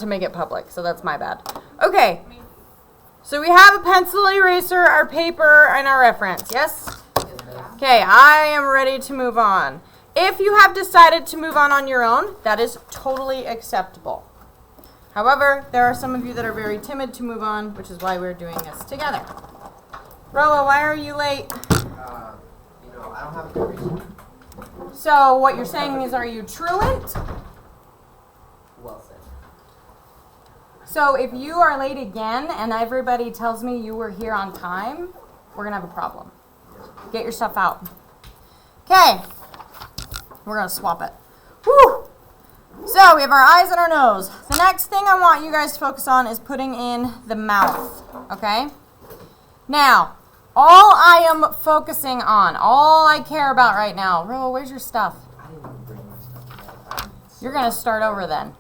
to make it public, so that's my bad. Okay, so we have a pencil, eraser, our paper, and our reference, yes? Okay, I am ready to move on. If you have decided to move on your own, that is totally acceptable. However, there are some of you that are very timid to move on, which is why we're doing this together. Roa, why are you late? I don't have a good reason. So what you're saying is, are you truant? Well said. So if you are late again and everybody tells me you were here on time, we're going to have a problem. Get your stuff out. Okay. We're going to swap it. Whew. So we have our eyes and our nose. The next thing I want you guys to focus on is putting in the mouth. Okay? Now, all I am focusing on, all I care about right now, Ro, where's your stuff? I didn't even bring my stuff. You're going to start over then.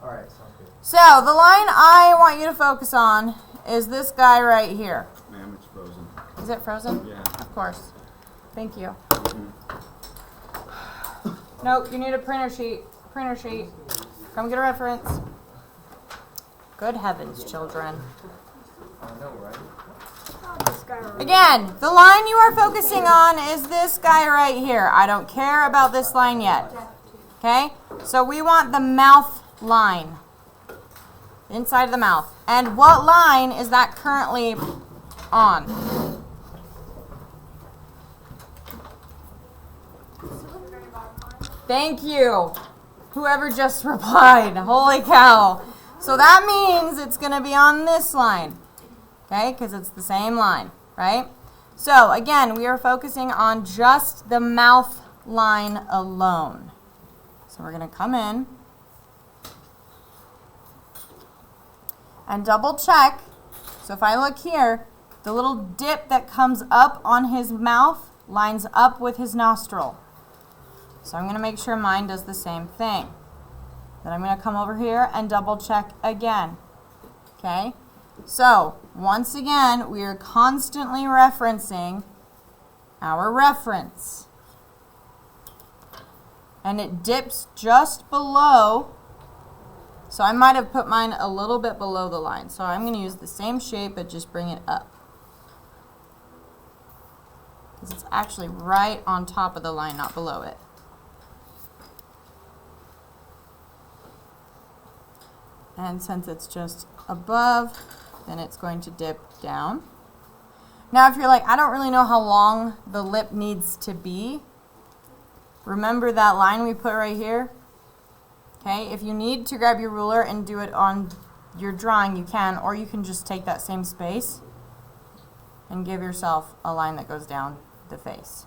Alright, sounds good. So the line I want you to focus on is this guy right here. Ma'am, it's frozen. Is it frozen? Yeah. Of course. Thank you. Nope, you need a printer sheet. Printer sheet. Come get a reference. Good heavens, children. I know, right? Again, the line you are focusing on is this guy right here. I don't care about this line yet. Okay? So we want the mouth line. Inside of the mouth. And what line is that currently on? Thank you. Whoever just replied. Holy cow. So that means it's going to be on this line. Okay? Because it's the same line. Right? So, again, we are focusing on just the mouth line alone. So we're going to come in and double check. So if I look here, the little dip that comes up on his mouth lines up with his nostril. So I'm going to make sure mine does the same thing. Then I'm going to come over here and double check again. Okay? So, once again, we are constantly referencing our reference. And it dips just below. So I might have put mine a little bit below the line. So I'm going to use the same shape, but just bring it up. Because it's actually right on top of the line, not below it. And since it's just above, then it's going to dip down. Now if you're like, I don't really know how long the lip needs to be, remember that line we put right here? Okay, if you need to grab your ruler and do it on your drawing, you can, or you can just take that same space and give yourself a line that goes down the face.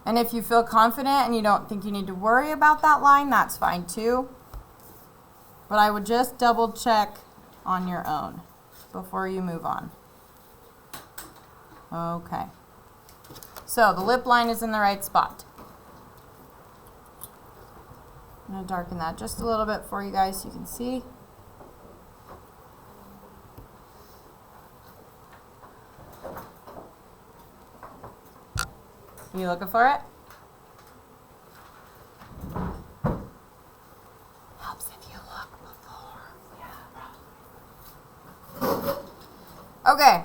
And if you feel confident and you don't think you need to worry about that line, that's fine too. But I would just double check on your own before you move on. Okay. So the lip line is in the right spot. I'm going to darken that just a little bit for you guys so you can see. You looking for it? Helps if you look before. Yeah. Okay.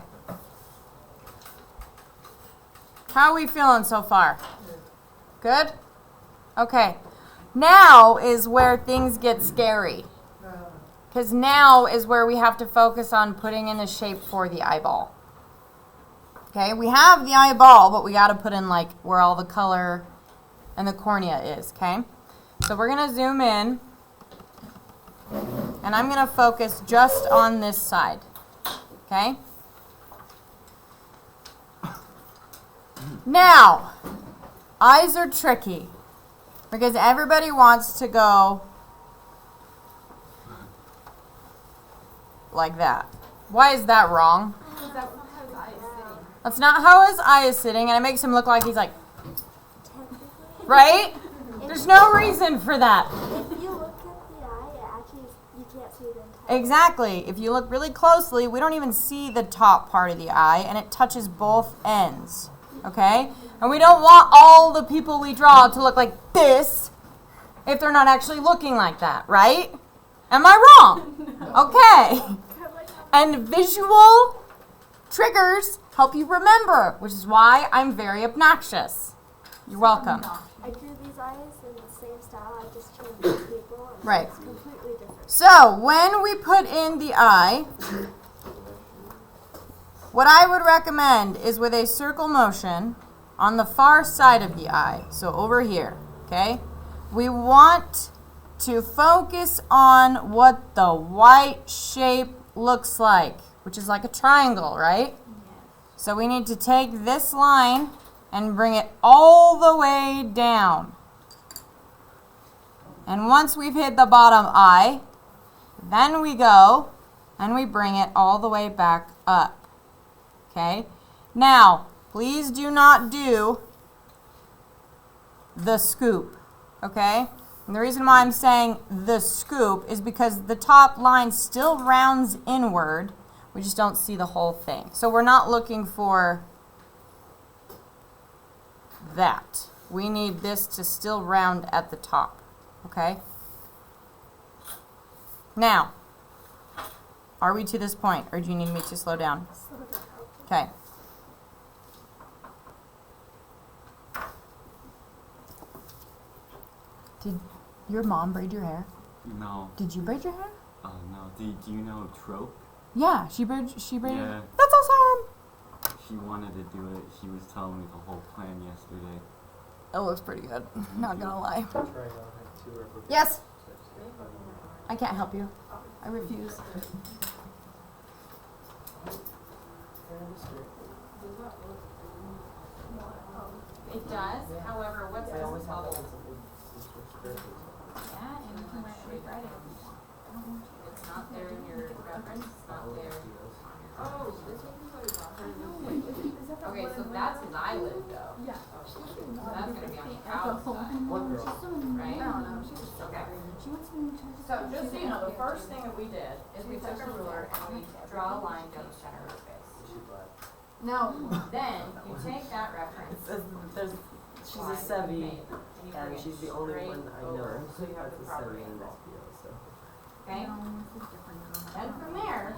How are we feeling so far? Good? Okay. Now is where things get scary. Because now is where we have to focus on putting in a shape for the eyeball. Okay, we have the eyeball, but we got to put in like where all the color and the cornea is, okay? So we're going to zoom in, and I'm going to focus just on this side, okay? Now, eyes are tricky because everybody wants to go like that. Why is that wrong? That's not how his eye is sitting, and it makes him look like he's like, right? There's no reason for that. If you look at the eye, actually, you can't see the entire. Exactly. If you look really closely, we don't even see the top part of the eye, and it touches both ends, okay? And we don't want all the people we draw to look like this if they're not actually looking like that, right? Am I wrong? Okay. And visual triggers help you remember, which is why I'm very obnoxious. You're welcome. I drew these eyes in the same style. I just changed the people. And Right. It's completely different. So when we put in the eye, what I would recommend is with a circle motion on the far side of the eye, so over here, okay? We want to focus on what the white shape looks like, which is like a triangle, right? So we need to take this line and bring it all the way down. And once we've hit the bottom eye, then we go and we bring it all the way back up. Okay? Now, please do not do the scoop. Okay? And the reason why I'm saying the scoop is because the top line still rounds inward. We just don't see the whole thing. So we're not looking for that. We need this to still round at the top. Okay? Now, are we to this point, or do you need me to slow down? Okay. Did your mom braid your hair? No. Did you braid your hair? No. Do you know Trope? Yeah, she braided. Yeah. That's awesome. She wanted to do it. She was telling me the whole plan yesterday. It looks pretty good. Not gonna lie. Try it on like 2 or 4. Yes. So I just get cut on. I can't help you. I refuse. It does. However, what's I always this have called? that as a Yeah, and you can rewrite it. It's not there in your reference. It's not there. Oh, this is okay, so that's his eyelid, though. Yeah. So that's gonna be on the outside, One girl. right? Okay. So just so you know, the first thing that we did is we took a ruler and we draw a line down the center of his face. She's black. No. Then you take that reference. She's line a that Sevi, you made, and you bring and it she's the only straight one I over know. So to yeah, the it's a proper Sevi in angle. SPO. So Okay? Then from there,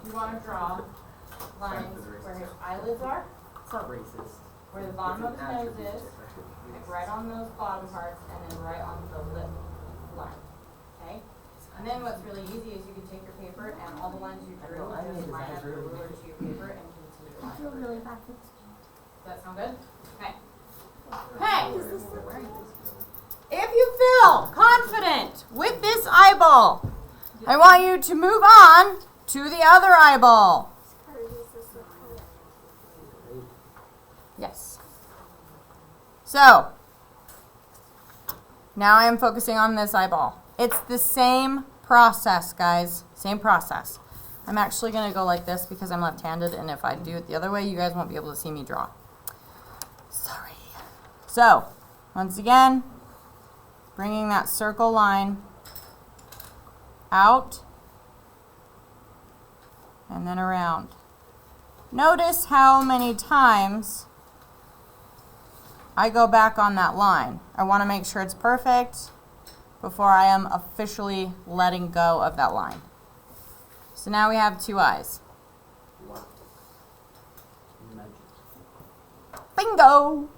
you want to draw lines where his eyelids are, it's not racist. where the bottom of It's his an nose attribute is, difference. like right on those bottom parts, and then right on the lip line. Okay? And then what's really easy is you can take your paper and all the lines you drew, I just made line this up your really ruler to your paper and continue to I line feel over really it. bad for this. Does that sound good? Okay. Hey! Is this the If you feel confident with this eyeball, I want you to move on to the other eyeball. part of this the color? Yes. So, now I am focusing on this eyeball. It's the same process, guys. Same process. I'm actually going to go like this because I'm left-handed, and if I do it the other way, you guys won't be able to see me draw. Sorry. So, once again, bringing that circle line out and then around. Notice how many times I go back on that line. I want to make sure it's perfect before I am officially letting go of that line. So now we have 2 eyes. Bingo!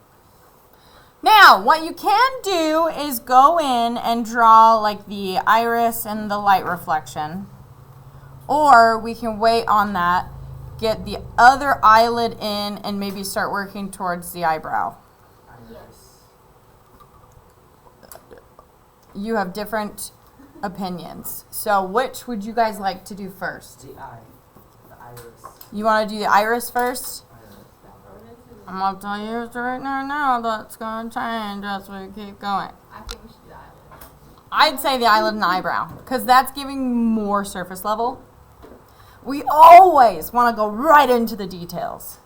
Now, what you can do is go in and draw like the iris and the light reflection. Or we can wait on that, get the other eyelid in, and maybe start working towards the eyebrow. Iris. You have different opinions. So which would you guys like to do first? The eye, the iris. You want to do the iris first? Iris. I'm going to tell you right now that's going to change as we keep going. I think we should do the eyelid. I'd say the eyelid and the eyebrow because that's giving more surface level. We always want to go right into the details.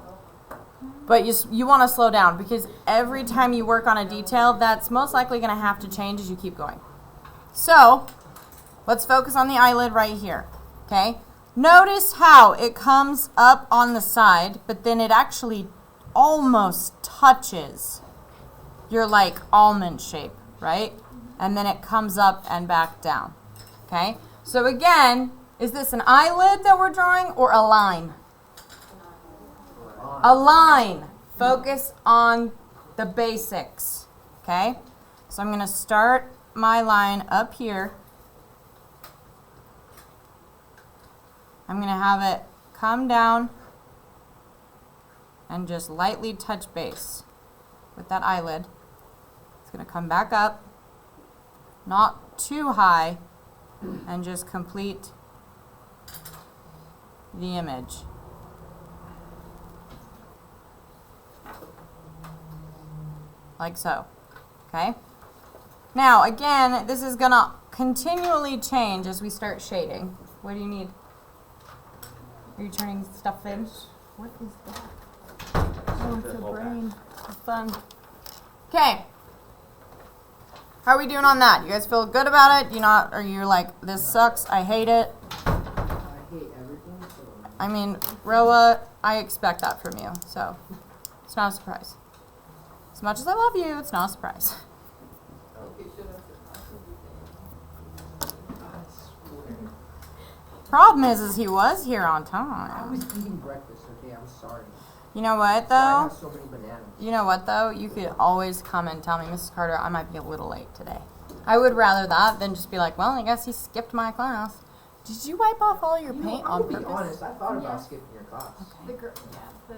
But you want to slow down because every time you work on a detail, that's most likely going to have to change as you keep going. So, let's focus on the eyelid right here, okay? Notice how it comes up on the side, but then it actually almost touches your like almond shape, right? And then it comes up and back down, Okay? So again, is this an eyelid that we're drawing or a line? A line. Focus on the basics. Okay? So I'm going to start my line up here. I'm going to have it come down and just lightly touch base with that eyelid. It's going to come back up, not too high, and just complete the image. Like so. Okay? Now, again, this is going to continually change as we start shading. What do you need? Are you turning stuff in? What is that? Oh, it's a brain. It's fun. Okay. How are we doing on that? You guys feel good about it? Are you like, this sucks, I hate it? I hate everything, so. I mean, Roa, I expect that from you, so it's not a surprise. As much as I love you, it's not a surprise. Problem is he was here on I time. was eating breakfast, okay? I'm sorry. You know what, I though? have so many bananas. You know what, though? You could always come and tell me, Mrs. Carter, I might be a little late today. I would rather that than just be like, well, I guess he skipped my class. Did you wipe off all your paint I'll on be purpose? honest, I thought Yeah. about skipping your class. The girl, the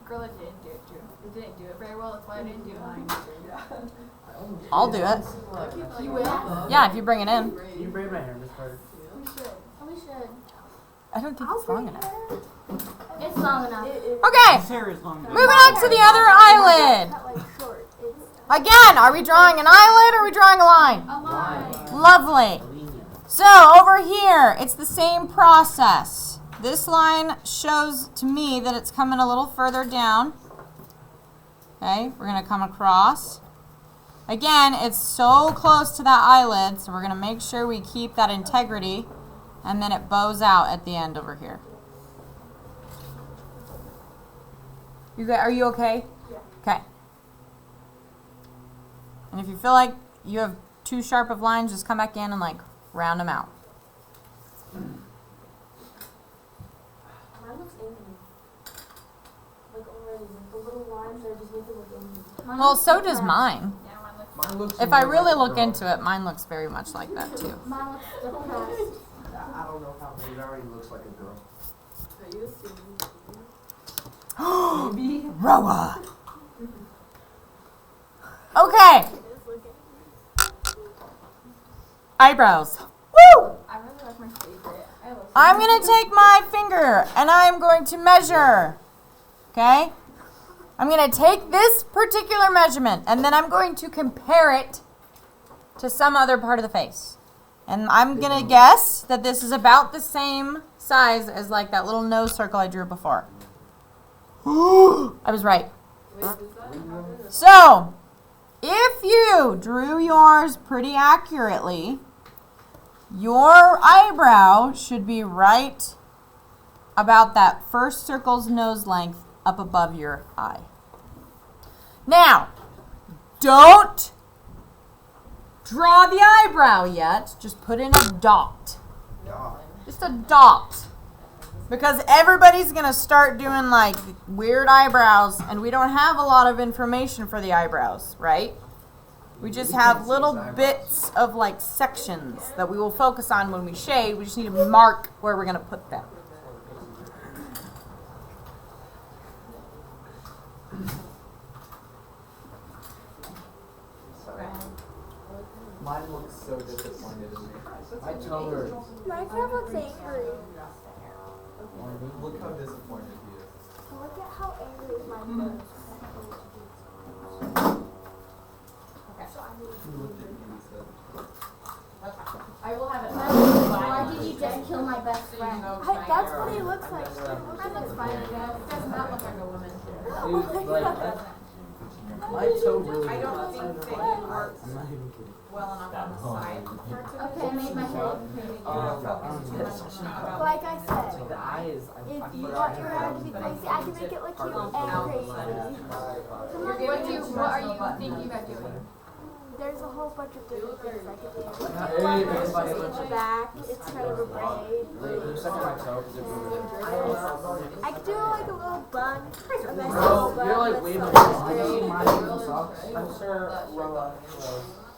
girl that didn't do it too. It didn't do it very well. That's why I didn't do mine. I almost I'll did. do it. You will? Yeah, if you bring it in. Can you braid my hair, Miss Carter? We should. We should. I don't think I'll it's long bring enough. her. It's long enough. Okay, Hair is long. moving on to the other eyelid. Not like short. It's Again, are we drawing an eyelid or are we drawing a line? A line. Lovely. So over here, it's the same process. This line shows to me that it's coming a little further down. Okay, we're going to come across. Again, it's so close to that eyelid, so we're going to make sure we keep that integrity, and then it bows out at the end over here. Are you okay? Yeah. Okay. And if you feel like you have too sharp of lines, just come back in and like round them out. mine looks angry. Like already, like the little lines are just making it look angry. Well, so does mine. Yeah, mine looks. Mine looks If I more really like a look girl. into it, mine looks very much like that too. Mine looks depressed. I don't know how it already looks like a girl. Roa. Okay. Eyebrows. Woo! I really like my favorite. I love. I'm going to take my finger and I'm going to measure. Okay? I'm going to take this particular measurement and then I'm going to compare it to some other part of the face. And I'm going to guess that this is about the same size as like that little nose circle I drew before. I was right. So, if you drew yours pretty accurately, your eyebrow should be right about that first circle's nose length up above your eye. Now, don't draw the eyebrow yet. Just put in a dot. Just a dot. Because everybody's going to start doing like weird eyebrows and we don't have a lot of information for the eyebrows, right? We just have little bits of like sections that we will focus on when we shade. We just need to mark where we're going to put them. Mine looks so disappointed in me. I tell her. My cat looks angry. Look how disappointed he is. Look at how angry mine looks. So I need He looked at me and said, I will have it. Why did you just kill my best friend? That's what he looks like. Mine looks fine. It does not look like a woman. dude, like, my toe really I don't hurts. think that you worked I'm not even kidding. well enough on the side. Okay, I made my head. About Like I said, The eyes, if you want your hair to be crazy, I can make it look cute and crazy. What are you thinking about doing? there's a whole bunch of different things I could do. Hey, everybody. In the back, it's kind of a braid. I could do like a little bun. A nice little bun. You're like that's waving. so straight. I'm sure Rolla.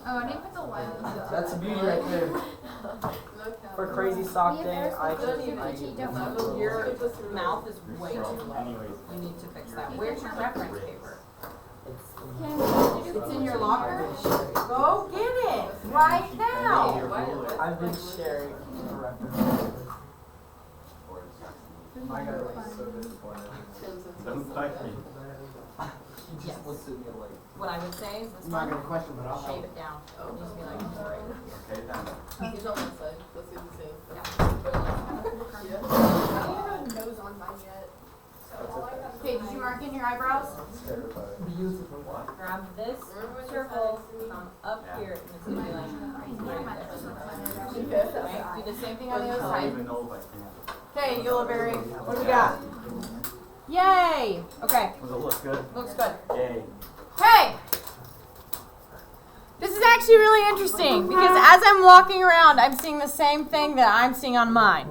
Oh, I didn't put the lens. That's a beauty right there. For crazy sock day, I Your mouth is way too low. You need to fix that. Where's your reference paper? It's in your locker? Go get it right now. I've been sharing a reference. My guy was so disappointed. Don't touch me. He just looks at me like. What I would say is this I'm not one, gonna question, but I'll shave it down. It needs to be like straight. Okay then. He's on this side. Let's do the same. I don't have a nose on mine yet. Okay, did you mark in your eyebrows? It's terrifying. Beautiful. Grab this circle, come up here, and it's gonna be like right there. Okay, do the same thing on the other I don't side. even know if I can. Okay, Yuleberry, what do we got? Yay! Okay, Does it look good? looks good. Yay. Hey! This is actually really interesting because as I'm walking around, I'm seeing the same thing that I'm seeing on mine.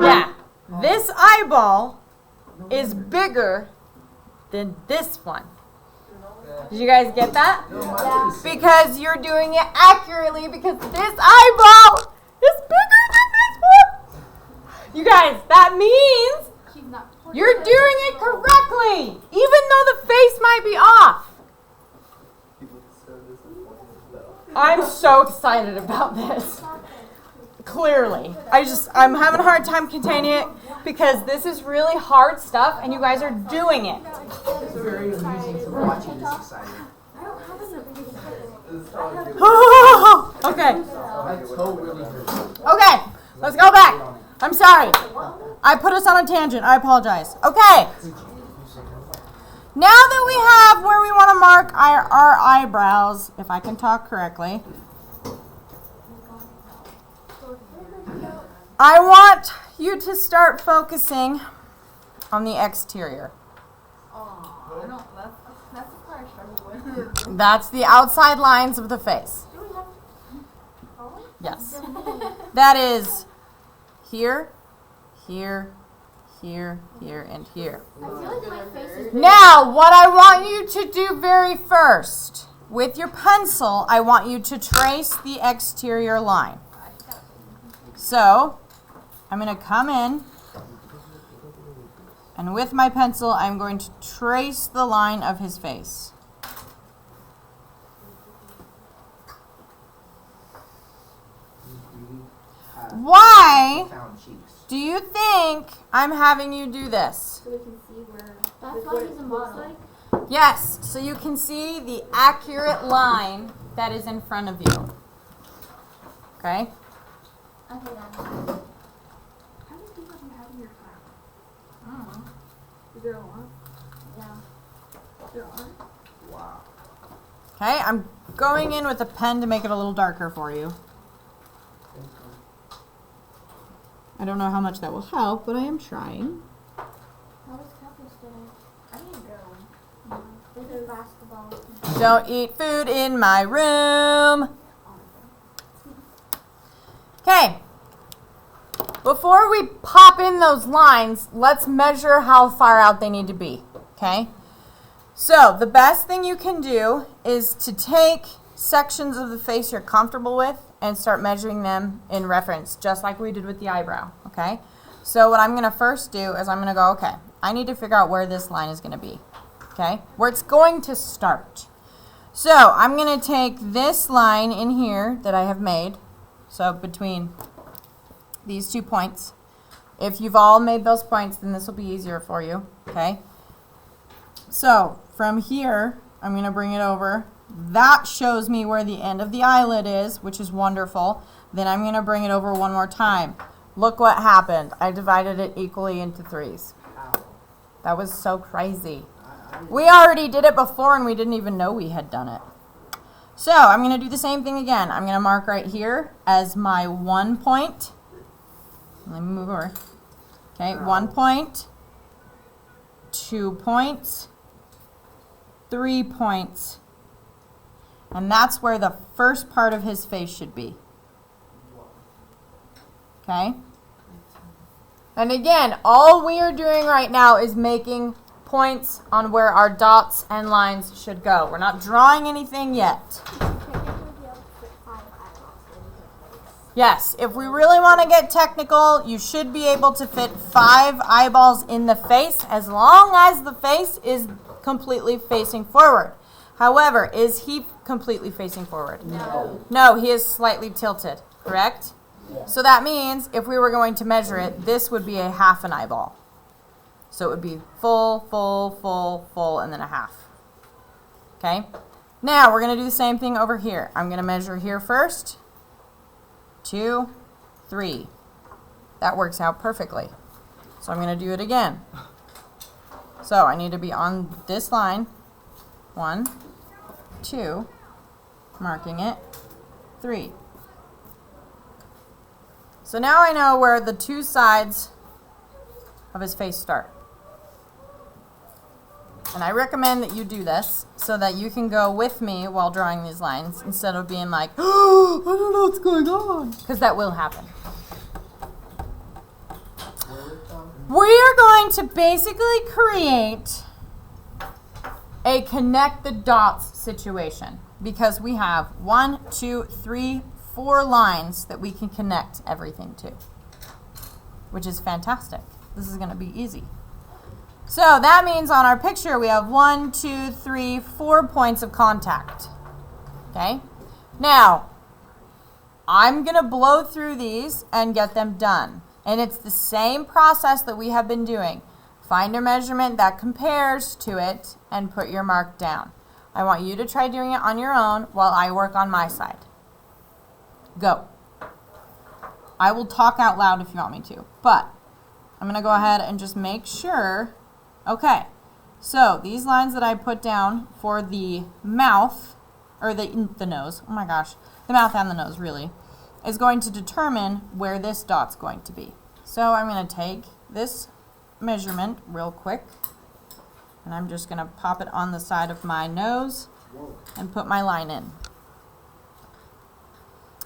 Yeah. This eyeball is bigger than this one. Did you guys get that? Yeah. Because you're doing it accurately because this eyeball is bigger than this one. You guys, that means She's not. you're doing it correctly, even though the face might be off. He looks so disappointed though. I'm so excited about this. Clearly. I'm having a hard time containing it because this is really hard stuff and you guys are doing it. It's very amusing to watch you this excited. I don't have something. This is probably good. Okay. My toe really hurts. Okay. Let's go back. I'm sorry. I put us on a tangent. I apologize. Okay. Now that we have where we want to mark our eyebrows, if I can talk correctly, I want you to start focusing on the exterior. Oh, I don't. That's the part I struggle with. That's the outside lines of the face. Yes. That is here, here, here, here, and here. I feel like my face is Now, what I want you to do very first, with your pencil, I want you to trace the exterior line. So, I'm going to come in, and with my pencil, I'm going to trace the line of his face. Why Found cheeks. do you think I'm having you do this? so we can see where. That's why he's a model. Yes, so you can see the accurate line that is in front of you. Okay? Okay, then. How many people do you have in your car? I don't know. Is there a lot? Yeah. There are? Wow. Okay, I'm going in with a pen to make it a little darker for you. I don't know how much that will help, but I am trying. How was campus today? I didn't go. They did basketball. Don't eat food in my room. Okay. Before we pop in those lines, let's measure how far out they need to be. Okay? So, the best thing you can do is to take sections of the face you're comfortable with and start measuring them in reference, just like we did with the eyebrow. Okay? So, what I'm going to first do is I'm going to go, okay, I need to figure out where this line is going to be. Okay? Where it's going to start. So, I'm going to take this line in here that I have made. So, between these 2 points. If you've all made those points, then this will be easier for you. Okay? So, from here, I'm going to bring it over. That shows me where the end of the eyelid is, which is wonderful. Then I'm going to bring it over one more time. Look what happened. I divided it equally into 3s. Ow. That was so crazy. We already did it before and we didn't even know we had done it. So I'm going to do the same thing again. I'm going to mark right here as my 1 point. Let me move over. Okay, 1 point, 2 points, 3 points, And that's where the first part of his face should be. Okay? And again, all we are doing right now is making points on where our dots and lines should go. We're not drawing anything yet. Yes, if we really want to get technical, you should be able to fit 5 eyeballs in the face as long as the face is completely facing forward. However, is he completely facing forward? No. No, he is slightly tilted, correct? So that means if we were going to measure it, this would be a half an eyeball. So it would be full, full, full, full, and then a half. Okay? Now we're going to do the same thing over here. I'm going to measure here first. 2, 3. That works out perfectly. So I'm going to do it again. So I need to be on this line. 1, 2, marking it, 3. So now I know where the 2 sides of his face start. And I recommend that you do this so that you can go with me while drawing these lines instead of being like, oh, I don't know what's going on. Because that will happen. We are going to basically create a connect the dots situation because we have 1, 2, 3, 4 lines that we can connect everything to, which is fantastic. This is going to be easy. So that means on our picture we have 1, 2, 3, 4 points of contact. Okay? Now, I'm going to blow through these and get them done. And it's the same process that we have been doing. Find a measurement that compares to it and put your mark down. I want you to try doing it on your own while I work on my side. Go. I will talk out loud if you want me to, but I'm going to go ahead and just make sure. Okay, so these lines that I put down for the mouth, or the nose, oh my gosh, the mouth and the nose really, is going to determine where this dot's going to be. So I'm going to take this measurement real quick, and I'm just going to pop it on the side of my nose and put my line in.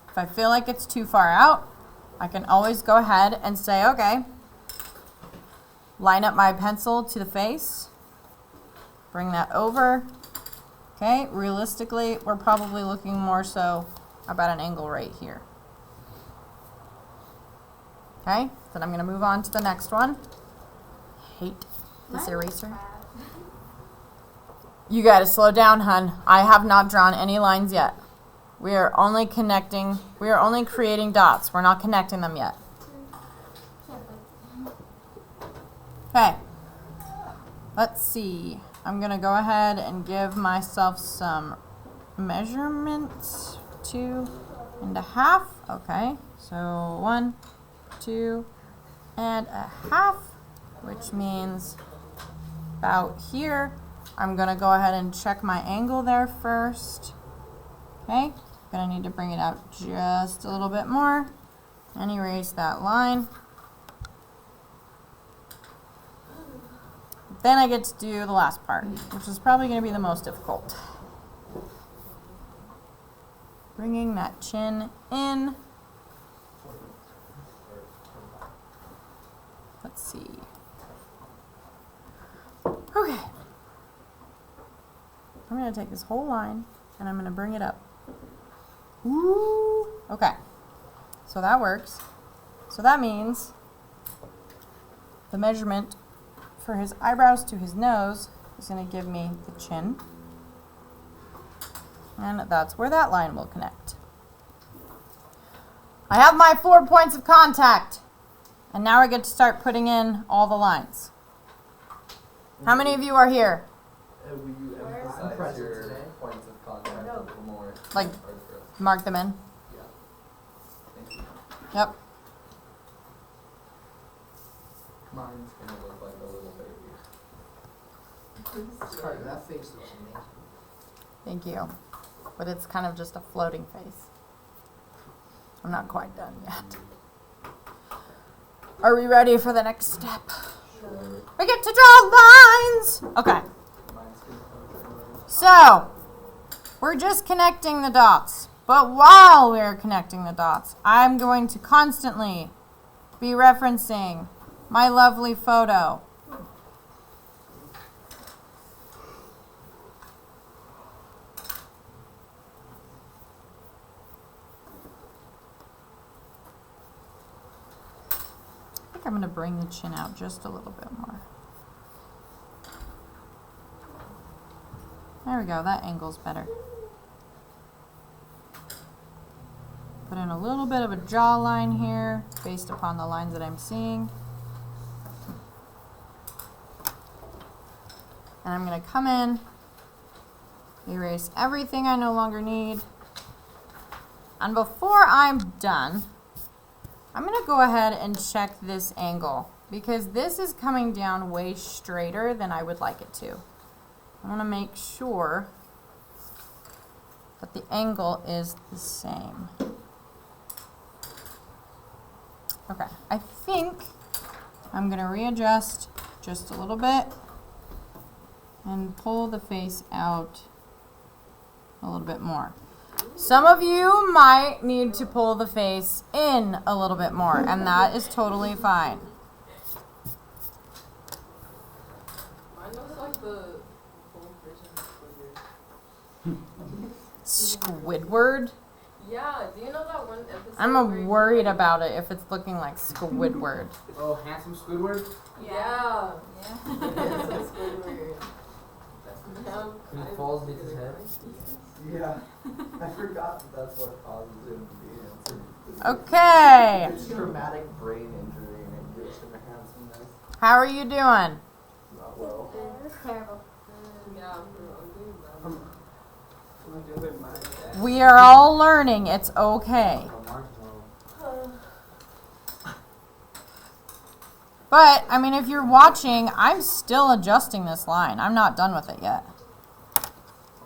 If I feel like it's too far out, I can always go ahead and say, okay, line up my pencil to the face, bring that over. Okay, realistically, we're probably looking more so about an angle right here. Okay, then I'm going to move on to the next one. Hate this eraser. You got to slow down, hun. I have not drawn any lines yet. We are only connecting, we are only creating dots. We're not connecting them yet. Okay, let's see. I'm going to go ahead and give myself some measurements. 2.5. Okay, so 1, 2.5, which means about here. I'm going to go ahead and check my angle there first. Okay, going to need to bring it out just a little bit more and erase that line. Then I get to do the last part, which is probably going to be the most difficult. Bringing that chin in. Let's see. Okay. I'm going to take this whole line and I'm going to bring it up. Ooh. Okay. So that works. So that means the measurement for his eyebrows to his nose is going to give me the chin. And that's where that line will connect. I have my 4 points of contact. And now I get to start putting in all the lines. How many of you are here? Will you emphasize your points of contact a little more? Like, mark them in? Yeah. Thank you. Yep. Mine's gonna look like a little baby. Carter, that face looks amazing. Thank you. But it's kind of just a floating face. I'm not quite done yet. Are we ready for the next step? Sure. We get to draw lines! Okay. Mine's gonna come. So, We're just connecting the dots. But while we're connecting the dots, I'm going to constantly be referencing my lovely photo. I think I'm going to bring the chin out just a little bit more. There we go, that angle's better. Put in a little bit of a jawline here based upon the lines that I'm seeing. And I'm going to come in, erase everything I no longer need. And before I'm done, I'm going to go ahead and check this angle because this is coming down way straighter than I would like it to. I want to make sure that the angle is the same. Okay, I think I'm going to readjust just a little bit and pull the face out a little bit more. Some of you might need to pull the face in a little bit more, and that is totally fine. Mine looks like the full version of Squidward? Yeah, do you know that one episode? I'm worried about it if it's looking like Squidward. Oh, handsome Squidward? Yeah. Yeah. It's Squidward. He falls and hits his head? Yeah. I forgot that that's what causes him to be handsome. Okay, It's traumatic brain injury and it gives him a handsomeness. how are you doing? Not well. It's terrible. Yeah, I'm doing that. I'm doing my best. We are all learning, it's okay. But, I mean, if you're watching, I'm still adjusting this line. I'm not done with it yet.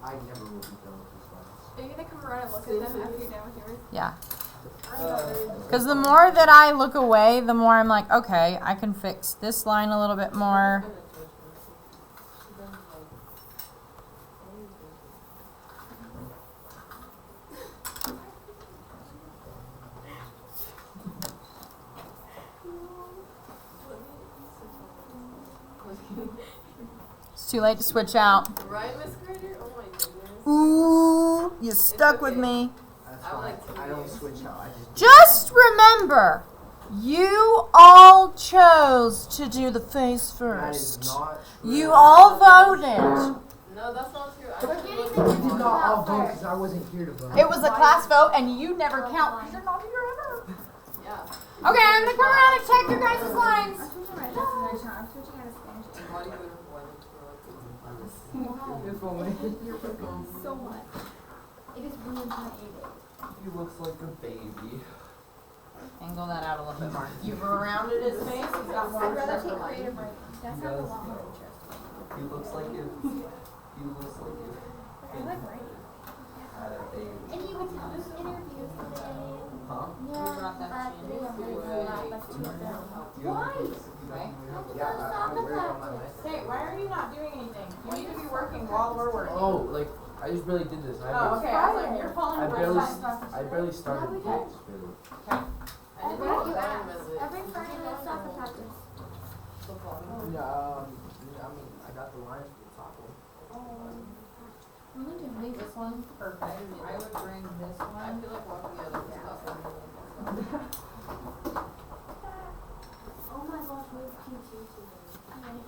I never will be done with this one. Are you gonna come around and look at them after you're done with yours? Yeah. Because the more that I look away, the more I'm like, okay, I can fix this line a little bit more. It's too late to switch out. Right, Miss Grader? Oh my goodness. Ooh, you stuck with me. That's I fine. like to I don't be- switch out. I just Just remember, you all chose to do the face That is first. not true. You all voted. No, that's not true. I We're actually getting looked the at different one. not all vote because I wasn't here to vote. It was a class vote, and you never count because you're not here ever. Yeah. Okay, I'm gonna come around and check your guys' lines. I'm switching my destination. I'm switching out of Spanish. Why do you go to Hawaii? If only. So much. It is ruined my A-day. He looks like a baby. Angle that out a little bit more. You've rounded his face. He's got more I'd rather circle take lines. creative writing. That sounds a lot more interesting. He looks like if he looks like if I like writing. had a baby. And you would tell us interviews today. Huh? Yeah, brought that but chin they are very way not like two of them. You don't Why? think you don't- Yeah, I wear it on my list. Hey, why are you not doing anything? You need to be working while we're working. Oh, like I just barely did this. Oh, okay. I was like, you're falling I right barely, back. I barely started Okay. this really. I And didn't what do you know ask? that Every Friday we have soccer practice. Yeah, I mean, I got the lines for the top one. I'm going to make This one's perfect. I would bring this I one. feel like walking the other stuff. Oh my gosh, we have PT today.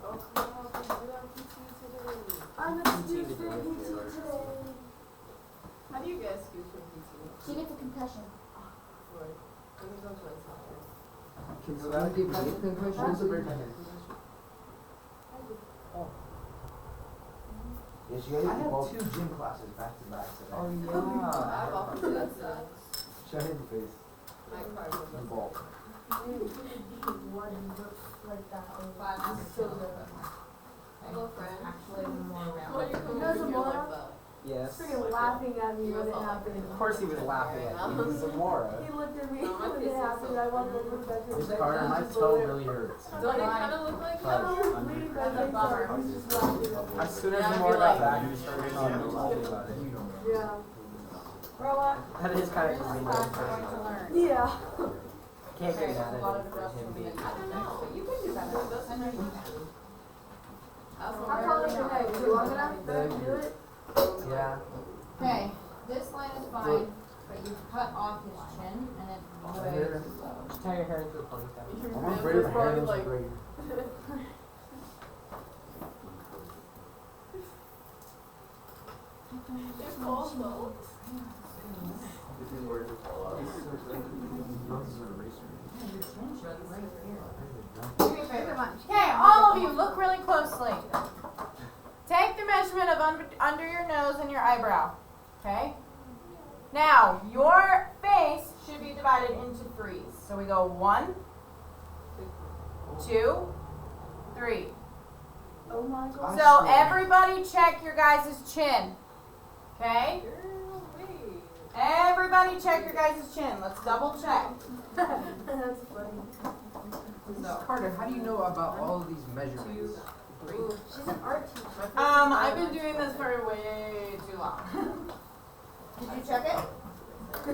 Oh, come on, let's do our PT today. I'm excused from PT today. How do you get excused from PT? She gets a concussion. Right. There's no place out there. Can somebody give me a concussion? Who's the bird here? Yeah, she got I had 2 gym classes back to back today. Oh I yeah. have opposite that. She hit the face. My car was The ball. What looks like that? Five. Hello, friend. Actually, more Why round. are you coming There's over a here more? like that? Yes. freaking laughing at me when it happened. Of course he was laughing at you. He's Zamora. He looked at me when it happened. I walked over to the bedroom. Miss Carter, my toe really hurts. Don't they kind of look like But that? He was bleeding my face out. He was just laughing at me. As soon as Yeah, I'd Zamora be got like- back, he started telling me about it. Yeah. Grow up. That is kind of You're mean. just fast going to learn. Yeah. Can't get There's mad a at lot him of for rest him in being. it. I don't know, but you can do better. I know you can. How tall is your neck? Is it long enough for him to do it? Yeah. Okay, this line is fine, but you cut off his chin and it's way too low. Just tie your hair into a ponytail. I'm afraid my hair looks great. It's cold though. This is where it fall out. Do me a favor. Okay, all of you, look really closely. Take the measurement of under your nose and your eyebrow. Okay? Now, your face should be divided into threes. So we go 1, 2, 3. Oh my god. So everybody check your guys' chin. Okay? Everybody check your guys' chin. Let's double check. That's funny. Mrs. Carter, how do you know about all of these measurements? She's an art teacher. I've been doing this for way too long. Did you check it?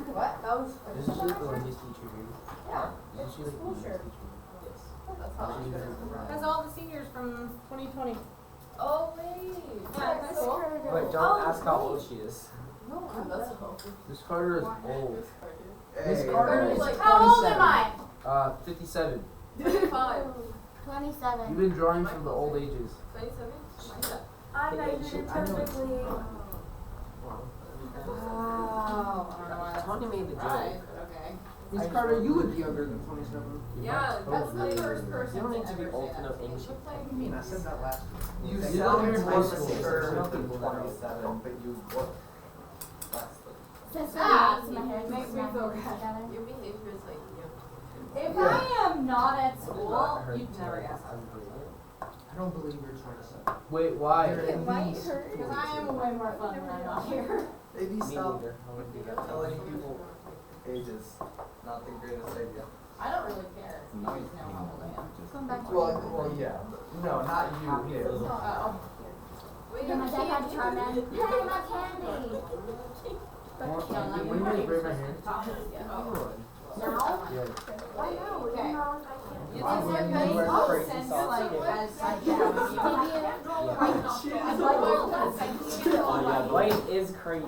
What? That was Isn't she like the language teacher here? Yeah. Isn't she like the School language shirt. teacher? That's how she does it. That's all the seniors from 2020. Oh, wait. Yeah, that's cool. Wait, don't ask how old she is. No, that's how. Miss Carter is old. Miss Hey. Carter is Like, How old am I? 57. 25. 27. You've been drawing from the old ages. 27? I measured it perfectly. Wow. Tony made the Right, joke. okay. Miss Carter, you look younger than 27. Yeah, that's the You first person don't need to to be ever old say to that. know It English. looks like I mean, I said that last week. You You sound look more high school, mature there's no than people that are 27, but you look less than. Since Ah, my hair makes me feel good. together. Your behavior is like, If I am not at school, Not her you'd never joke. guess. I don't believe you're 27. Wait, why? It might hurt. Because I am way more fun when I'm not here. Maybe Me stop neither. I wouldn't do that. telling people ages, not the greatest idea. I don't really care. You guys know how old I am. Come back to Well, yeah. No, not you. Him. Oh. wait, Yeah, my dad had candy. Charmin. Hey, my candy. When you guys braid my hair? Oh. Now? Yeah. I know. Okay. You know, I You Why think would they're you nice? wear I'll crazy send socks? like as I can't. can. White is crazy.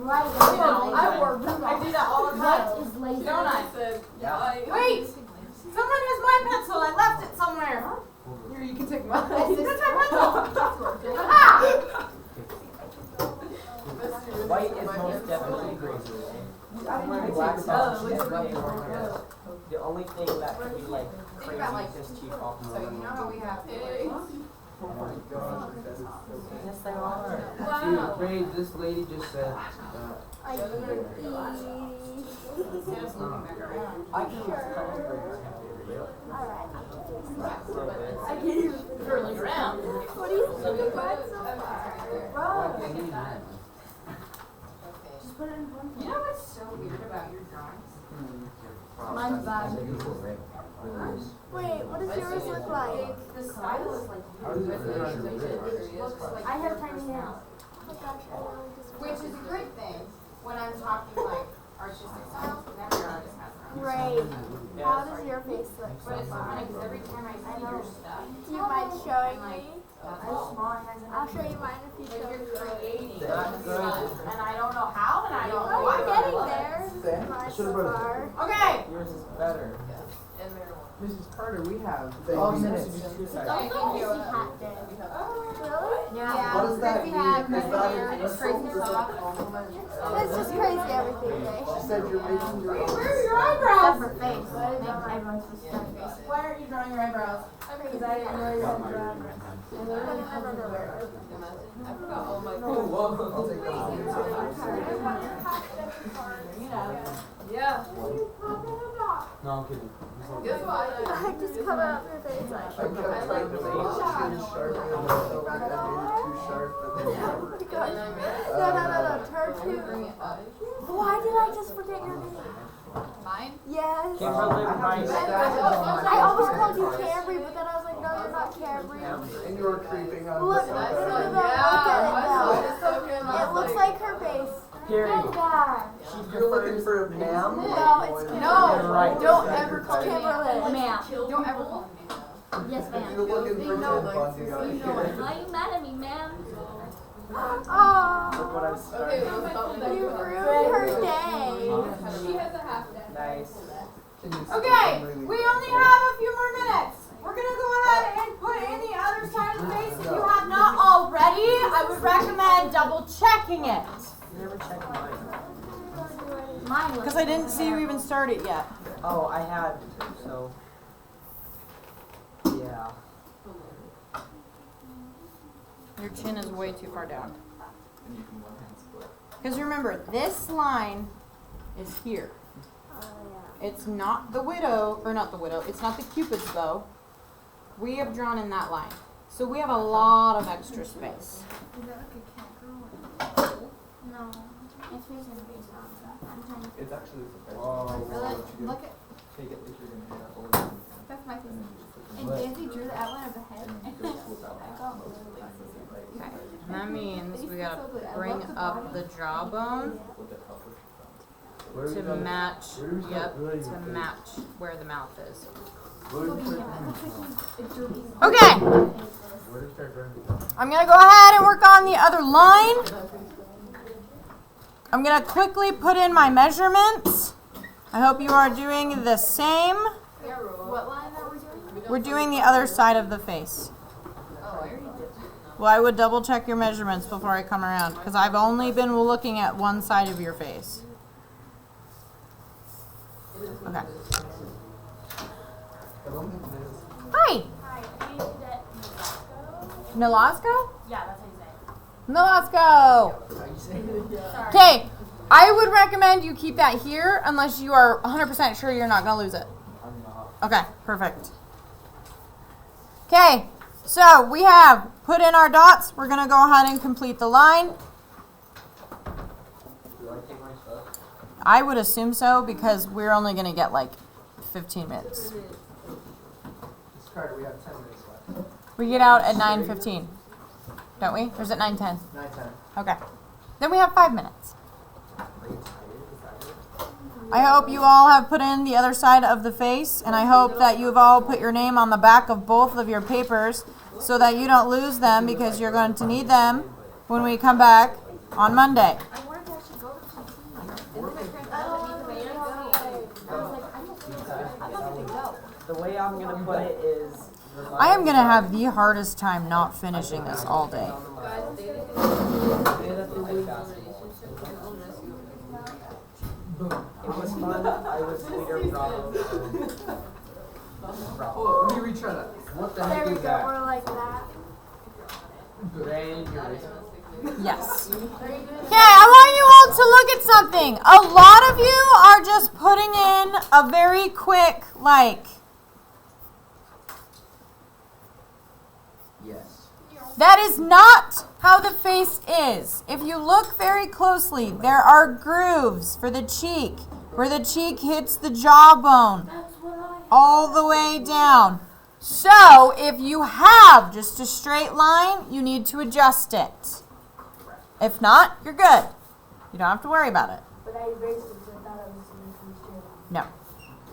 Right. I wore I do that all the time. White is lazy. Don't I? Yeah. Wait! Someone has my pencil. I left it somewhere. Here, you can take mine. That's my pencil. Ah! White is most definitely crazy. Black socks, she's nothing wrong with that. The only thing that could be like crazy about, like, is just cheap off. So you know how we have Oh my gosh, that's so Yes, they are. Wow. Dude, Braid, this lady just said, I Instead of looking back around. I can use color braids. Alright. So I can't even. Curling around. What do you think? That's so bad. Just put it in one. You know what's so weird about your drawings? Mine's bad. Wait, what does yours look like? The style is like How does it fit on your wrist? it looks like I have tiny hands. Oh gosh, I really just. which is a great thing when I'm talking like artistic styles, but every artist has their own. Great. How does your face look? But it's so funny because every time I see your stuff, Do you mind showing like, me? I'll I'll show you mine if you like show you're me. creating That's good. stuff, and I don't know how, and I don't know Oh, why. you're but I getting love it. there. Mine so far. Okay. yours is better. And marijuana. Mrs. Carter, we have Thank 12 you. minutes. Two Okay, sides. thank you. Hat day. Really? Yeah. What does that Crazy mean? hat, Is crazy that hair, a- Crazy sock. It's just crazy everything day. She said you're making your own. Where are your Except eyebrows? for face. Everyone's supposed to have face. Why aren't you drawing your eyebrows? Because I didn't know you had brown. I forgot all my. I'll take that. You know. Yeah. No, I'm kidding. Guess what? I just come out your face like. I kept trying to make it too sharp, and I felt like I made it too sharp, but then No, turn two. Why did I just forget your name? Mine? Yes. Kimberly I reminds have me. I almost called you Camry, but then I was like, no, you're not Camry. and you were creeping on Look, the look side. at it. It looks like her face. Carrie, Good guy. she You're looking prefers for a ma'am? No, it's No, Right. don't ever call me Kimberly. ma'am. Don't ever call me ma'am. Yes, You're looking for Ted Bundy out here. Why are you mad at me, ma'am? Look Oh, what I've started. you ruined her day. She has a half day. Nice. Can you Okay, still really- we only have a few more minutes. We're gonna go ahead and put in the other side of the face. If you have not already, I would recommend double checking it. Never check mine. Mine Because I didn't see you even start it yet. Oh, I had, so. Yeah. Your chin is way too far down. And you can one-hand split. Because remember, this line is here. It's not the widow, or not the widow, it's not the Cupid's bow. We have drawn in that line. So we have a lot of extra space. Is that like a cat girl? No, it's facing face on. I'm trying to. It's actually for Oh, Look at, Take it like you're gonna hit a hole. that's my face. And And Daisy drew the outline of the head. Okay. And that means we gotta bring up the jawbone to match, yep, to match where the mouth is. Okay. I'm gonna go ahead and work on the other line. I'm gonna quickly put in my measurements. I hope you are doing the same. What line are we doing? We're doing the other side of the face. Oh, I already did. Well, I would double check your measurements before I come around because I've only been looking at one side of your face. Okay. Hi. Hi, I need that. Nolasco? Yeah, that's how you say it. Nolasco. Okay. I would recommend you keep that here unless you are 100% sure you're not going to lose it. Okay, perfect. Okay, so we have put in our dots. We're going to go ahead and complete the line. Do I take my stuff? I would assume so because we're only going to get like 15 minutes. Miss Carter, we have 10 minutes left. We get out at 9:15, don't we? Or is it 9:10? 9:10. Okay. Then we have 5 minutes. I hope you all have put in the other side of the face, and I hope that you've all put your name on the back of both of your papers so that you don't lose them because you're going to need them when we come back on Monday. I wanted to actually go to The way I'm gonna put it is. I am going to have the hardest time not finishing this all day. It was fun. I was leader Bravo. Oh, let me retry that. What the There heck we is go, that? we're like that. Yes. Okay, I want you all to look at something. A lot of you are just putting in a very quick, like, Yes. that is not how the face is. If you look very closely, there are grooves for the cheek, where the cheek hits the jawbone, That's what I. all the way down. So, if you have just a straight line, you need to adjust it. If not, you're good. You don't have to worry about it. But I erased it, so I thought I was making straight. No.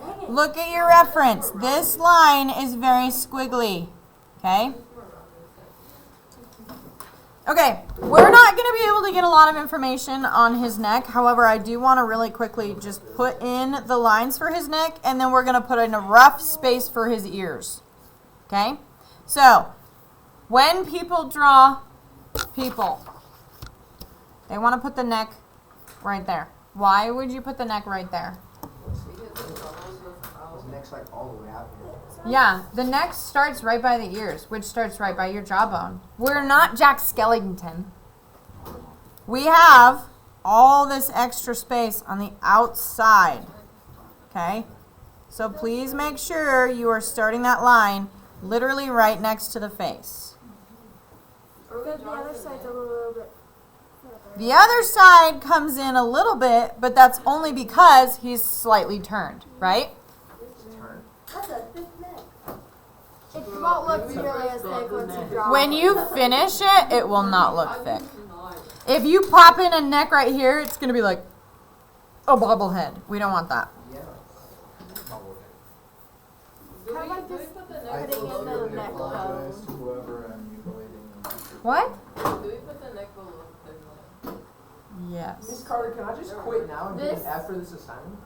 Dang it. Look at your reference. This line is very squiggly. Okay? Okay, we're not going to be able to get a lot of information on his neck. However, I do want to really quickly just put in the lines for his neck, and then we're going to put in a rough space for his ears. Okay? So, when people draw people, they want to put the neck right there. Why would you put the neck right there? His neck's like all the way out here. Yeah, the neck starts right by the ears, which starts right by your jawbone. We're not Jack Skellington. We have all this extra space on the outside. Okay? So please make sure you are starting that line literally right next to the face. Good, the other side's a little bit. The other side comes in a little bit, but that's only because he's slightly turned, right? That's a thick neck. It won't look nearly as thick once you draw. When you finish it, it will not look thick. If you pop in a neck right here, it's going to be like a bobblehead. We don't want that. How about just I putting in the neck bone? apologize to whoever I'm mutilating. What? Do we put the neck below the line? Yes. Miss Carter, can I just quit now and get This- an F for this assignment?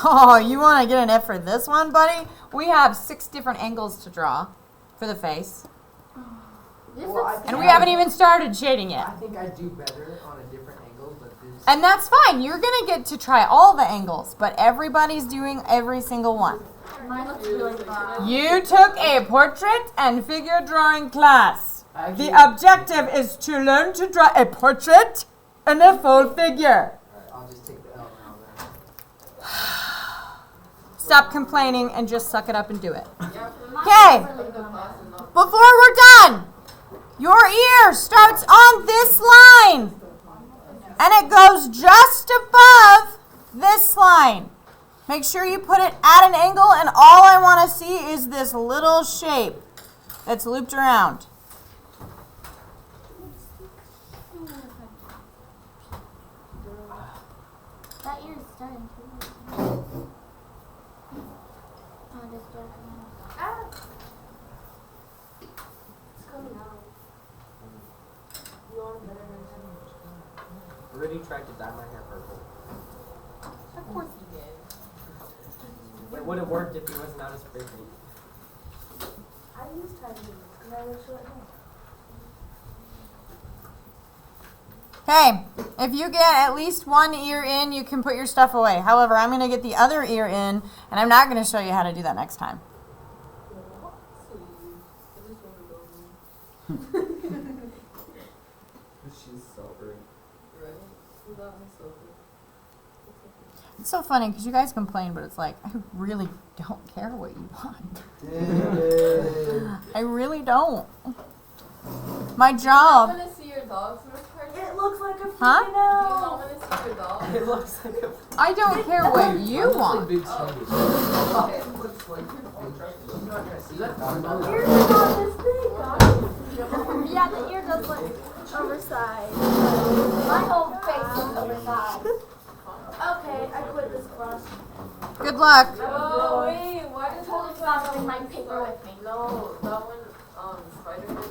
Oh, you want to get an F for this one, buddy? We have 6 different angles to draw for the face. This Well, I looks think And we I- haven't even started shading I yet. think I do better on a different angle, but this. And that's fine. You're going to get to try all the angles, but everybody's doing every single one. mine looks really far. You took a portrait and figure drawing class. Actually, The objective is to learn to draw a portrait and a full figure. Alright, I'll just take the L now then. Stop complaining and just suck it up and do it. Yeah, Okay, for the class and not. before we're done, your ear starts on this line and it goes just above this line. Make sure you put it at an angle, and all I want to see is this little shape that's looped around. That ear is starting to. Oh, this dark now. Ah! It's coming out. You want better than Rudy tried to dye my hair purple. Of course you did. It would have worked if he wasn't out as pretty. I used tiny because I was short hair. Okay, if you get at least one ear in, you can put your stuff away. However, I'm going to get the other ear in, and I'm not going to show you how to do that next time. She's sobering. It's so funny because you guys complain, but it's like, I really don't care what you want. I really don't. My I job. want to see your dogs, Miss Carter. It looks like a Huh? Do you female. not want to see your dog? It looks like a. I don't care what you want. Big Sandy. It looks like you're not gonna see that. Ears are not this big, huh? Yeah, the ear does look oversized. My whole face is oversized. Okay, I quit this class. Good luck. Oh, wait, why does Totally it forgot to bring my paper with me. No, that one, Spider-Man,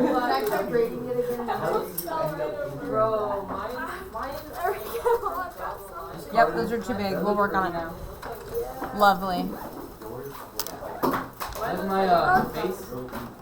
Should I start grading it again? Bro, mine is Yep, those are too big. We'll work on it now. Lovely. Where's my face?